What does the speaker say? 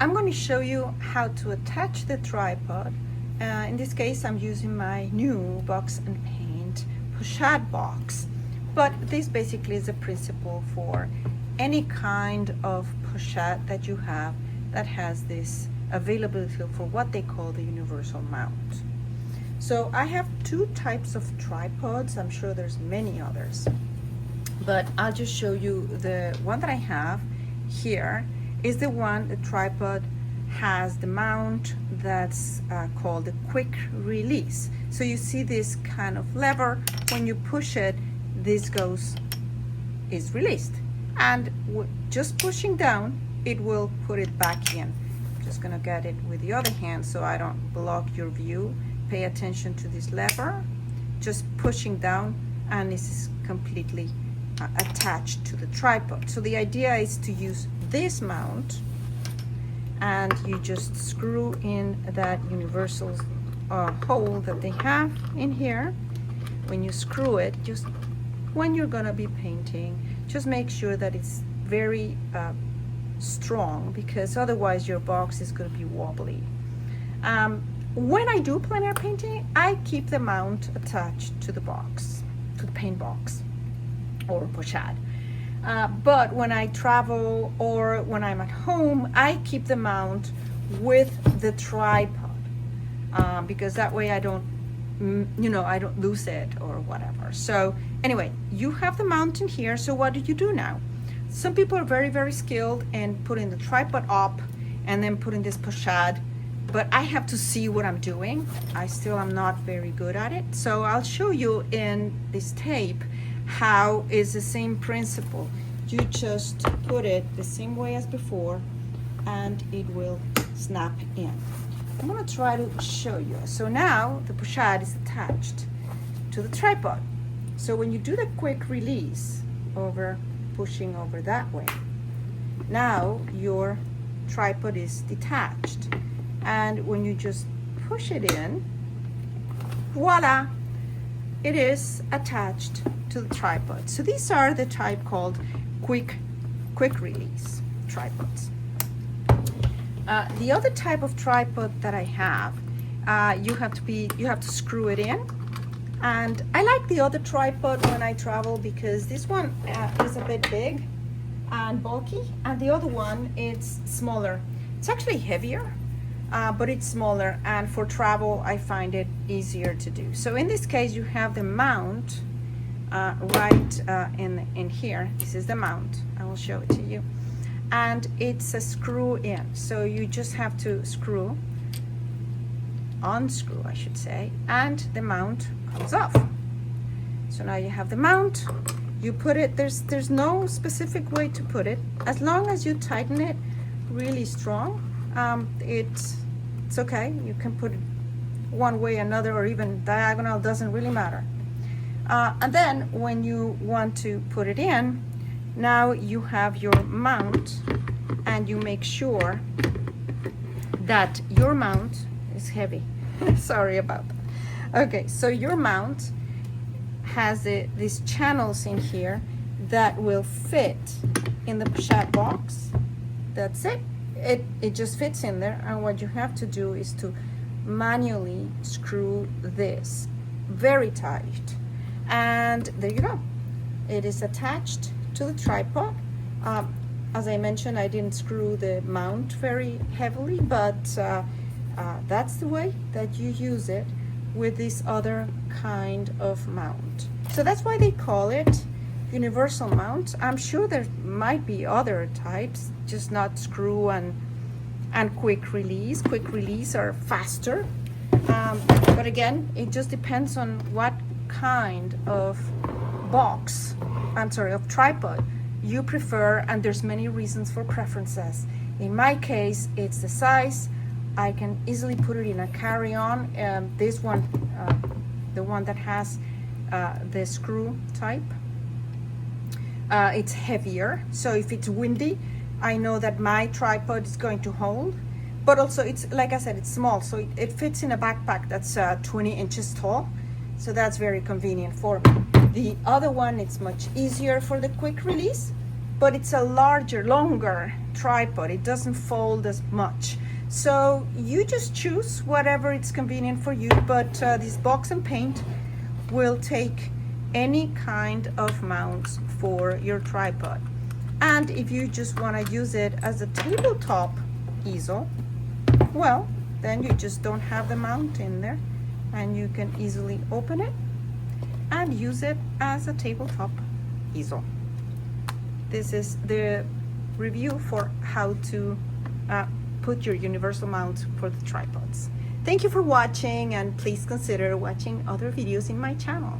I'm going to show you how to attach the tripod. In this case, I'm using my new Box N Paint Pochade box. But this basically is a principle for any kind of pochade that you have that has this availability for what they call the universal mount. So I have two types of tripods. I'm sure there's many others, but I'll just show you the one that I have here is the one, the tripod has the mount that's called the quick release. So you see this kind of lever, when you push it, this is released. And just pushing down, it will put it back in. I'm just gonna get it with the other hand so I don't block your view. Pay attention to this lever, just pushing down, and this is completely attached to the tripod. So the idea is to use this mount, and you just screw in that universal hole that they have in here. When you screw it, just when you're gonna be painting, just make sure that it's very strong, because otherwise your box is gonna be wobbly. When I do plein air painting, I keep the mount attached to the box, to the paint box or pochade. But when I travel or when I'm at home, I keep the mount with the tripod, because that way I don't, I don't lose it or whatever. So anyway, you have the mount in here. So what do you do now? Some people are very, very skilled in putting the tripod up and then putting this pochade, but I have to see what I'm doing. I still am not very good at it. So I'll show you in this tape how is the same principle. You just put it the same way as before and it will snap in. I'm gonna try to show you. So now the pochade is attached to the tripod. So when you do the quick release over, pushing over that way, now your tripod is detached. And when you just push it in, voila, it is attached to the tripod. So these are the type called quick release tripods. The other type of tripod that I have, you have to screw it in. And I like the other tripod when I travel because this one is a bit big and bulky, and the other one it's smaller. It's actually heavier, but it's smaller, and for travel I find it easier to do. So in this case you have the mount right in here. This is the mount. I will show it to you. And it's a screw in. So you just have to unscrew I should say, and the mount comes off. So now you have the mount. You put it, there's no specific way to put it. As long as you tighten it really strong, it's okay. You can put it one way, another, or even diagonal, doesn't really matter. And then when you want to put it in, now you have your mount, and you make sure that your mount is heavy. Sorry about that. Okay, so your mount has these channels in here that will fit in the pochade box. That's it. It just fits in there, and what you have to do is to manually screw this very tight, and there you go. It is attached to the tripod. As I mentioned, I didn't screw the mount very heavily, but that's the way that you use it with this other kind of mount. So that's why they call it universal mount. I'm sure there might be other types, just not screw and quick release. Quick release are faster, but again, it just depends on what kind of of tripod you prefer, and there's many reasons for preferences. In my case, it's the size. I can easily put it in a carry-on. This one, the one that has the screw type, it's heavier, so if it's windy, I know that my tripod is going to hold. But also, it's, like I said, it's small, so it fits in a backpack that's 20 inches tall, so that's very convenient for me. The other one, it's much easier for the quick release, but it's a larger, longer tripod. It doesn't fold as much. So you just choose whatever it's convenient for you, but this Box N Paint will take any kind of mounts for your tripod. And if you just want to use it as a tabletop easel, well, then you just don't have the mount in there, and you can easily open it and use it as a tabletop easel. This is the review for how to put your universal mount for the tripods. Thank you for watching, and please consider watching other videos in my channel.